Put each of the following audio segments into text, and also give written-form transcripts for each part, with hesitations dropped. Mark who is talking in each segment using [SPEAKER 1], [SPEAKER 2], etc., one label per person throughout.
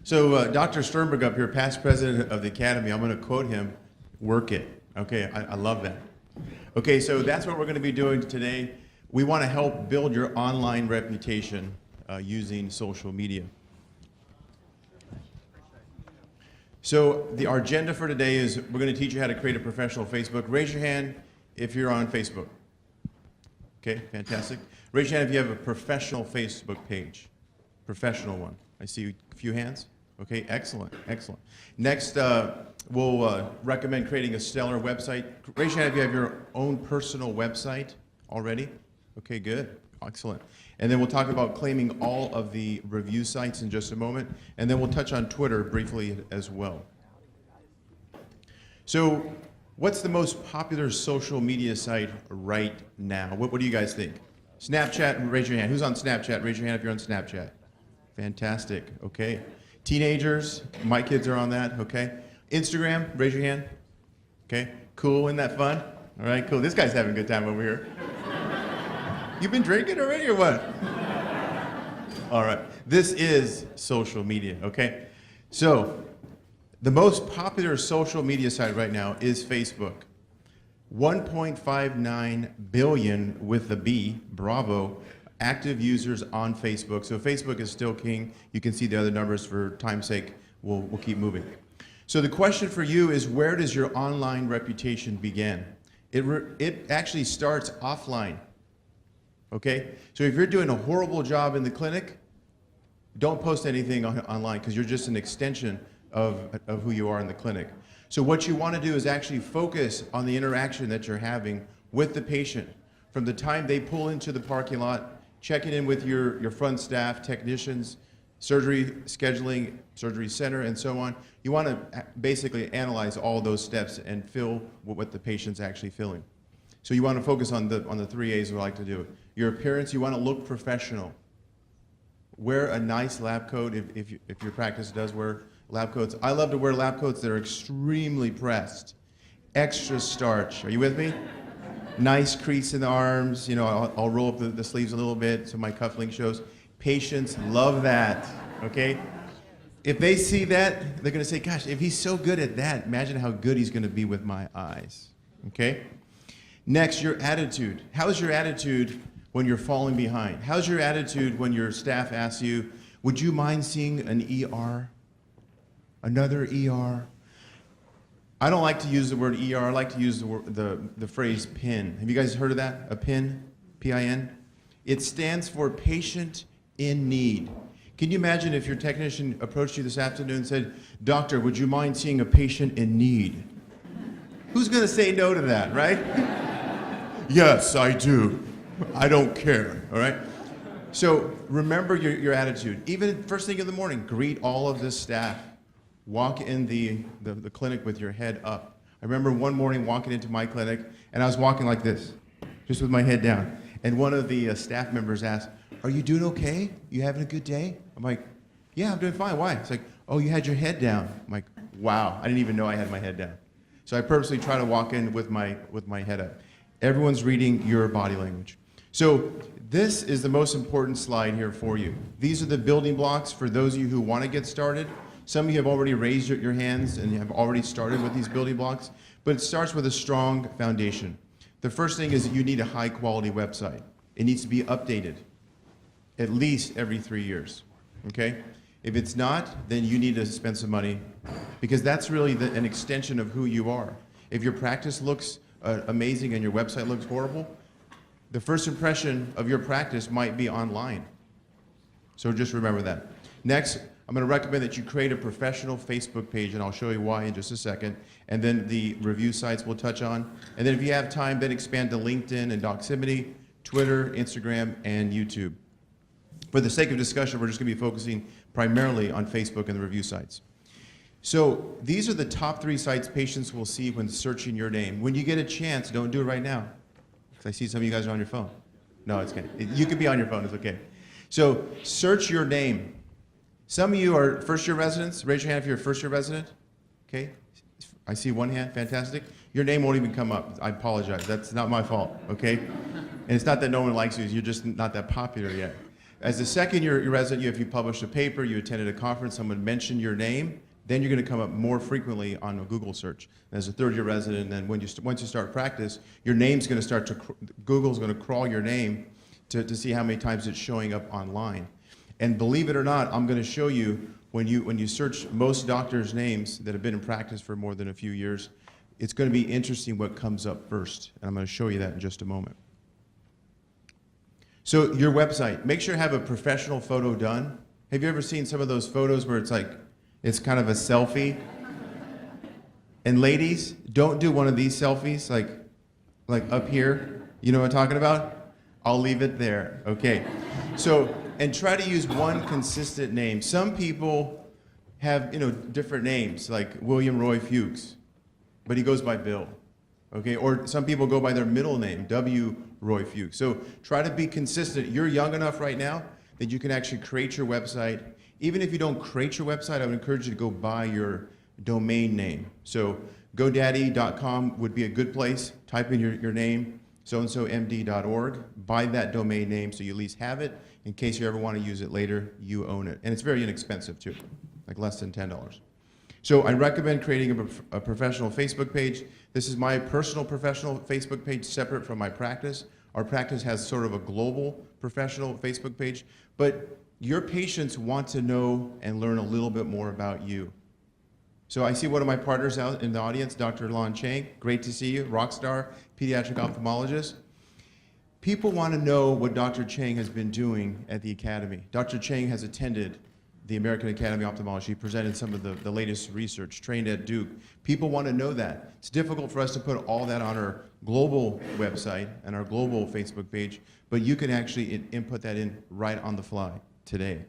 [SPEAKER 1] So Dr. Sternberg up here, past president of the Academy, I'm going to quote him, work it. Okay, I love that. Okay, so that's what we're going to be doing today. We want to help build your online reputation using social media. So our agenda for today is we're going to teach you how to create a professional Facebook. Raise your hand if you're on Facebook. Okay, fantastic. Raise your hand if you have a professional Facebook page. Professional one. I see a few hands. Okay, excellent, excellent. Next, we'll recommend creating a stellar website. Raise your hand if you have your own personal website already. Okay, good, excellent. And then we'll talk about claiming all of the review sites in just a moment. And then we'll touch on Twitter briefly as well. So what's the most popular social media site right now? What do you guys think? Snapchat, raise your hand. Who's on Snapchat? Raise your hand if you're on Snapchat. Fantastic, okay. Teenagers, my kids are on that, okay. Instagram, raise your hand. Okay, cool, isn't that fun? All right, cool. This guy's having a good time over here. You've been drinking already or what? All right, this is social media, okay? So, the most popular social media site right now is Facebook. 1.59 billion with a B, bravo, active users on Facebook. So Facebook is still king. You can see the other numbers. For time's sake, we'll keep moving. So the question for you is, where does your online reputation begin? It actually starts offline. Okay? So if you're doing a horrible job in the clinic, don't post anything online because you're just an extension of who you are in the clinic. So what you want to do is actually focus on the interaction that you're having with the patient. From the time they pull into the parking lot, checking in with your front staff, technicians, surgery scheduling, surgery center, and so on. You want to basically analyze all those steps and feel what the patient's actually feeling. So you want to focus on the 3 A's we like to do. Your appearance, you want to look professional. Wear a nice lab coat if your practice does wear lab coats. I love to wear lab coats that are extremely pressed, extra starch. Are you with me? Nice crease in the arms, you know, I'll roll up the sleeves a little bit so my cufflink shows. Patients love that, okay? If they see that, they're gonna say, gosh, if he's so good at that, imagine how good he's gonna be with my eyes, okay? Next, your attitude. How's your attitude when you're falling behind? How's your attitude when your staff asks you, would you mind seeing an ER? Another ER? I don't like to use the word ER. I like to use the phrase PIN. Have you guys heard of that? A PIN? P-I-N? It stands for patient in need. Can you imagine if your technician approached you this afternoon and said, doctor, would you mind seeing a patient in need? Who's going to say no to that, right? Yes, I do. I don't care, all right? So remember your attitude. Even first thing in the morning, greet all of this staff. Walk in the clinic with your head up. I remember one morning walking into my clinic, and I was walking like this, just with my head down. And one of the staff members asked, are you doing okay? You having a good day? I'm like, yeah, I'm doing fine. Why? It's like, oh, you had your head down. I'm like, wow, I didn't even know I had my head down. So I purposely try to walk in with my head up. Everyone's reading your body language. So this is the most important slide here for you. These are the building blocks for those of you who want to get started. Some of you have already raised your hands and have already started with these building blocks, but it starts with a strong foundation. The first thing is that you need a high quality website. It needs to be updated at least every 3 years, okay? If it's not, then you need to spend some money because that's really an extension of who you are. If your practice looks amazing and your website looks horrible, the first impression of your practice might be online. So just remember that. Next, I'm going to recommend that you create a professional Facebook page, and I'll show you why in just a second. And then the review sites we'll touch on. And then if you have time, then expand to LinkedIn and Doximity, Twitter, Instagram, and YouTube. For the sake of discussion, we're just going to be focusing primarily on Facebook and the review sites. So these are the top 3 sites patients will see when searching your name. When you get a chance, don't do it right now, because I see some of you guys are on your phone. No, it's okay. You can be on your phone. It's okay. So search your name. Some of you are first-year residents. Raise your hand if you're a first-year resident. Okay. I see one hand. Fantastic. Your name won't even come up. I apologize. That's not my fault. Okay. And it's not that no one likes you. You're just not that popular yet. As a second-year resident, if you published a paper, you attended a conference, someone mentioned your name, then you're going to come up more frequently on a Google search. As a third-year resident, then once you start practice, your name's going to start to, Google's going to crawl your name to see how many times it's showing up online. And believe it or not, I'm going to show you when you search most doctors' names that have been in practice for more than a few years, it's going to be interesting what comes up first. And I'm going to show you that in just a moment. So your website, make sure you have a professional photo done. Have you ever seen some of those photos where it's kind of a selfie? And ladies, don't do one of these selfies like up here. You know what I'm talking about? I'll leave it there, okay. So, and try to use one consistent name. Some people have, different names, like William Roy Fuchs, but he goes by Bill, okay? Or some people go by their middle name, W. Roy Fuchs. So try to be consistent. You're young enough right now that you can actually create your website. Even if you don't create your website, I would encourage you to go buy your domain name. So GoDaddy.com would be a good place. Type in your name, so-and-so-md.org. Buy that domain name so you at least have it. In case you ever want to use it later, you own it. And it's very inexpensive too, like less than $10. So I recommend creating a professional Facebook page. This is my personal professional Facebook page separate from my practice. Our practice has sort of a global professional Facebook page, but your patients want to know and learn a little bit more about you. So I see one of my partners out in the audience, Dr. Lon Chang. Great to see you, rock star, pediatric ophthalmologist. People want to know what Dr. Chang has been doing at the Academy. Dr. Chang has attended the American Academy of Ophthalmology. He presented some of the latest research, trained at Duke. People want to know that. It's difficult for us to put all that on our global website and our global Facebook page, but you can actually input that in right on the fly today.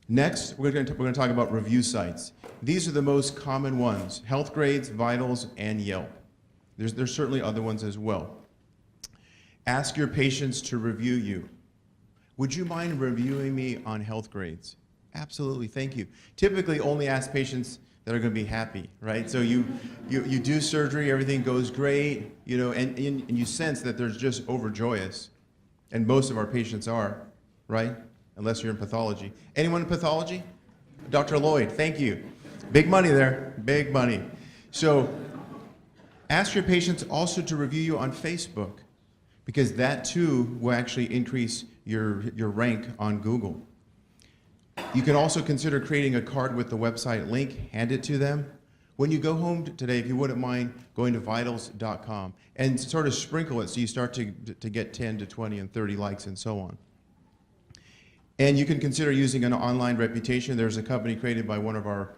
[SPEAKER 1] Next, we're going to talk about review sites. These are the most common ones: Healthgrades, Vitals, and Yelp. There's certainly other ones as well. Ask your patients to review you. Would you mind reviewing me on Healthgrades? Absolutely, thank you. Typically only ask patients that are going to be happy, right? So you do surgery, everything goes great, and you sense that they're just overjoyous. And most of our patients are, right? Unless you're in pathology. Anyone in pathology? Dr. Lloyd, thank you. Big money there, big money. So ask your patients also to review you on Facebook, because that too will actually increase your rank on Google. You can also consider creating a card with the website link, hand it to them. When you go home today, if you wouldn't mind going to vitals.com and sort of sprinkle it so you start to get 10 to 20 and 30 likes and so on. And you can consider using an online reputation. There's a company created by one of our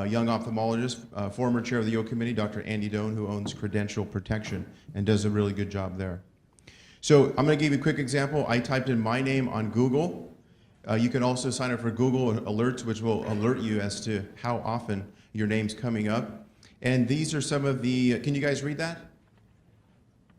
[SPEAKER 1] young ophthalmologists, former chair of the Yale Committee, Dr. Andy Doan, who owns Credential Protection and does a really good job there. So I'm going to give you a quick example. I typed in my name on Google. You can also sign up for Google Alerts, which will alert you as to how often your name's coming up. And these are some of the, can you guys read that?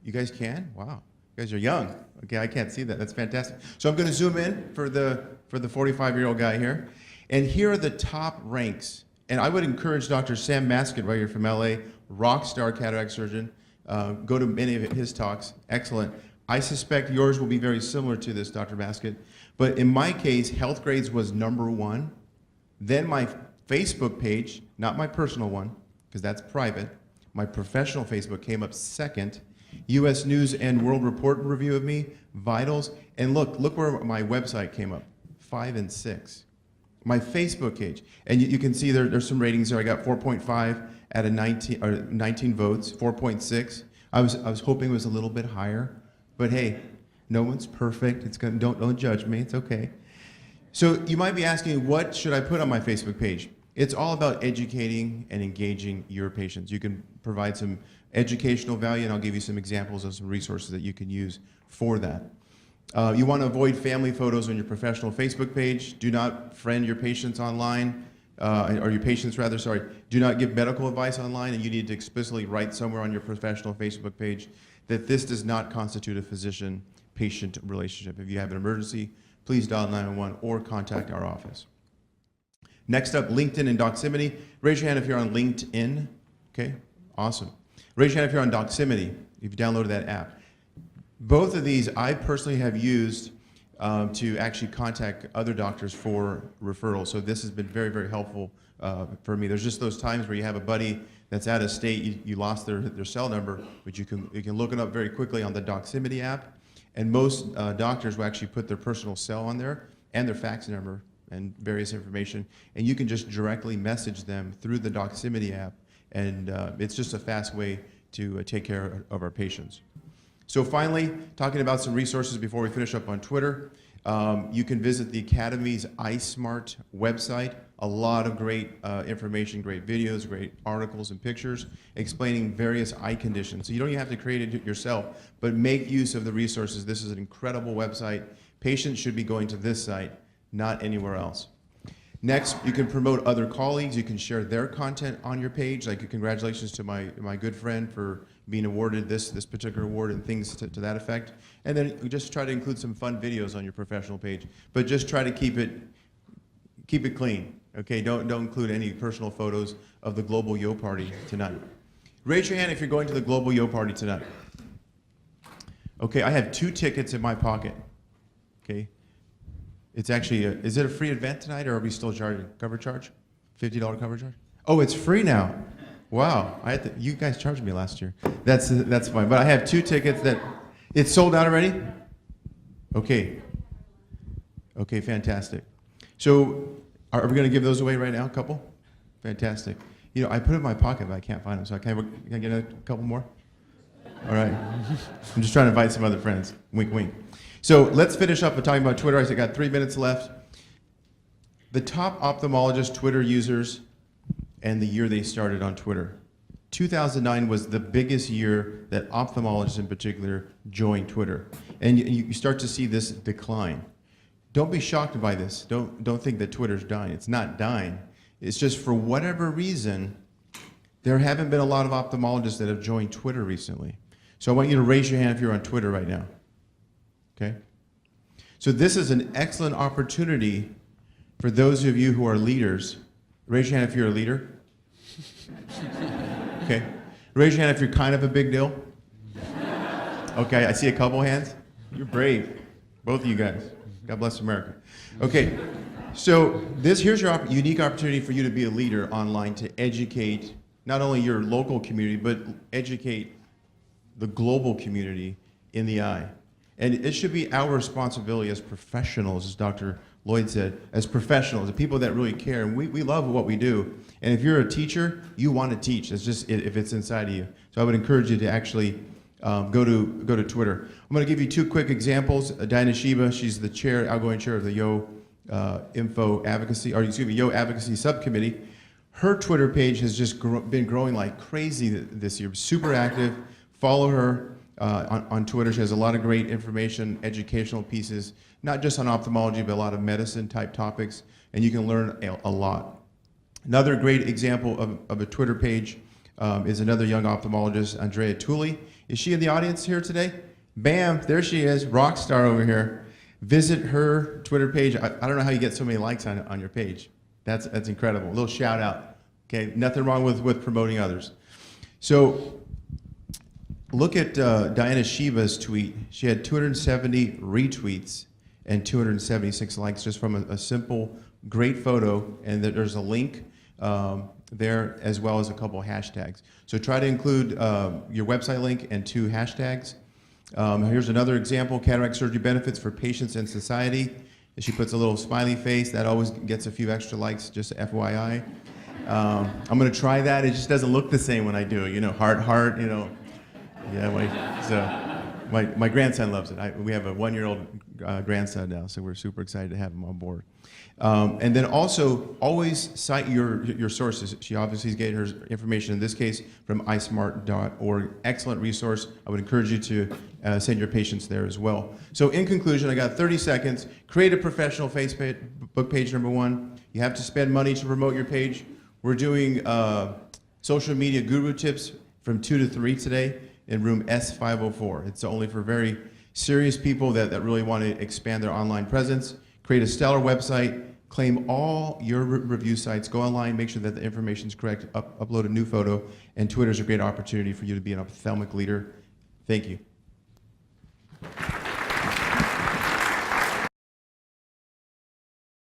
[SPEAKER 1] You guys can? Wow, you guys are young. Okay, I can't see that, that's fantastic. So I'm gonna zoom in for the 45-year-old guy here. And here are the top ranks. And I would encourage Dr. Sam Maskett right here from LA, rock star cataract surgeon. Go to many of his talks, excellent. I suspect yours will be very similar to this, Dr. Maskett. But in my case, Healthgrades was #1. Then my Facebook page, not my personal one, because that's private, my professional Facebook came up second. US News and World Report review of me, Vitals, and look where my website came up, 5 and 6. My Facebook page, and you can see there's some ratings there. I got 4.5 out of 19 votes, 4.6. I was hoping it was a little bit higher, but hey, no one's perfect. Don't judge me. It's okay. So you might be asking, what should I put on my Facebook page? It's all about educating and engaging your patients. You can provide some educational value, and I'll give you some examples of some resources that you can use for that. You want to avoid family photos on your professional Facebook page. Do not friend your patients online, or your patients rather, sorry. Do not give medical advice online, and you need to explicitly write somewhere on your professional Facebook page that this does not constitute a physician-patient relationship. If you have an emergency, please dial 911 or contact our office. Next up, LinkedIn and Doximity. Raise your hand if you're on LinkedIn. Okay, awesome. Raise your hand if you're on Doximity, if you downloaded that app. Both of these I personally have used to actually contact other doctors for referrals. So this has been very, very helpful for me. There's just those times where you have a buddy that's out of state, you lost their cell number, but you can look it up very quickly on the Doximity app. And most doctors will actually put their personal cell on there and their fax number and various information, and you can just directly message them through the Doximity app, and it's just a fast way to take care of our patients. So finally, talking about some resources before we finish up on Twitter, you can visit the Academy's iSmart website. A lot of great information, great videos, great articles and pictures explaining various eye conditions. So you don't even have to create it yourself, but make use of the resources. This is an incredible website. Patients should be going to this site, not anywhere else. Next, you can promote other colleagues. You can share their content on your page. Like, congratulations to my good friend for being awarded this particular award and things to that effect. And then just try to include some fun videos on your professional page. But just try to keep it clean. Okay, don't include any personal photos of the Global Yo Party tonight. Raise your hand if you're going to the Global Yo Party tonight. Okay, I have 2 tickets in my pocket. Okay. It's actually, is it a free event tonight, or are we still charging cover charge? $50 cover charge? Oh, it's free now. Wow, you guys charged me last year. That's fine, but I have 2 tickets that, it's sold out already? Okay. Okay, fantastic. So, are we going to give those away right now, a couple? Fantastic. You know, I put it in my pocket, but I can't find them, so can I get a couple more? All right. I'm just trying to invite some other friends. Wink, wink. So let's finish up with talking about Twitter. I got 3 minutes left. The top ophthalmologist Twitter users and the year they started on Twitter. 2009 was the biggest year that ophthalmologists in particular joined Twitter. And you start to see this decline. Don't be shocked by this. Don't think that Twitter's dying. It's not dying. It's just for whatever reason, there haven't been a lot of ophthalmologists that have joined Twitter recently. So I want you to raise your hand if you're on Twitter right now. Okay? So this is an excellent opportunity for those of you who are leaders. Raise your hand if you're a leader. Okay. Raise your hand if you're kind of a big deal. Okay, I see a couple hands. You're brave, both of you guys. God bless America. Okay, so here's your unique opportunity for you to be a leader online, to educate not only your local community, but educate the global community in the eye. And it should be our responsibility as professionals, as Dr. Lloyd said, as professionals, the people that really care. And we love what we do. And if you're a teacher, you want to teach. It's just if it's inside of you. So I would encourage you to actually go to Twitter. I'm going to give you 2 quick examples. Diana Shiba, she's the outgoing chair of the Yo Yo Advocacy Subcommittee. Her Twitter page has just been growing like crazy this year. Super active. Follow her. On Twitter. She has a lot of great information, educational pieces, not just on ophthalmology, but a lot of medicine type topics, and you can learn a lot. Another great example of a Twitter page is another young ophthalmologist, Andrea Tully. Is she in the audience here today? Bam, there she is, rock star over here. Visit her Twitter page. I don't know how you get so many likes on your page. That's incredible. A little shout out. Okay, nothing wrong with promoting others. So, look at Diana Shiva's tweet. She had 270 retweets and 276 likes just from a simple, great photo, and there's a link there as well as a couple of hashtags. So try to include your website link and 2 hashtags. Here's another example, cataract surgery benefits for patients and society. And she puts a little smiley face. That always gets a few extra likes, just FYI. I'm going to try that. It just doesn't look the same when I do it. You know, heart, you know. Yeah, my grandson loves it. We have a 1-year-old grandson now, so we're super excited to have him on board. And then also, always cite your sources. She obviously is getting her information, in this case, from ismart.org. Excellent resource. I would encourage you to send your patients there as well. So in conclusion, I got 30 seconds. Create a professional Facebook page, number 1. You have to spend money to promote your page. We're doing social media guru tips from 2 to 3 today in room S504. It's only for very serious people that really want to expand their online presence. Create a stellar website, claim all your review sites, go online, make sure that the information is correct, upload a new photo, and Twitter's a great opportunity for you to be an ophthalmic leader. Thank you.